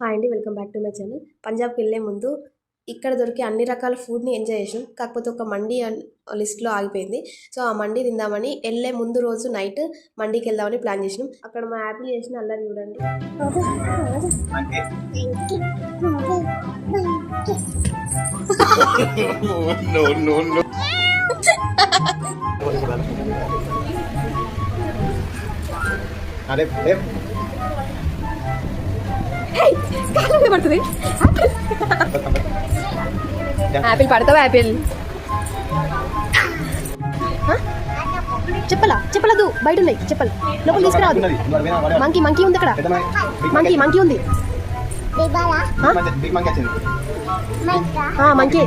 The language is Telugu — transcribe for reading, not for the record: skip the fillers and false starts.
హాయ్ అండి, welcome back to my channel. పంజాబ్కి వెళ్ళే ముందు ఇక్కడ దొరికే అన్ని రకాల ఫుడ్ని ఎంజాయ్ చేసాం. కాకపోతే ఒక మండీ లిస్ట్లో ఆగిపోయింది. సో ఆ మండీ తిందామని వెళ్ళే ముందు రోజు నైట్ మండీకి వెళ్దామని ప్లాన్ చేసినాం. అక్కడ మా యాపిల్ చేసిన అల్లరి చూడండి. పడుతుంది యాపిల్ పడతావా? యాపిల్ చెప్పలదు, బయట ఉన్నాయి చెప్పలు, లోపల తీసుకురావద్దు. మంకీ ఉంది అక్కడ, మంకీ ఉంది. మంకీ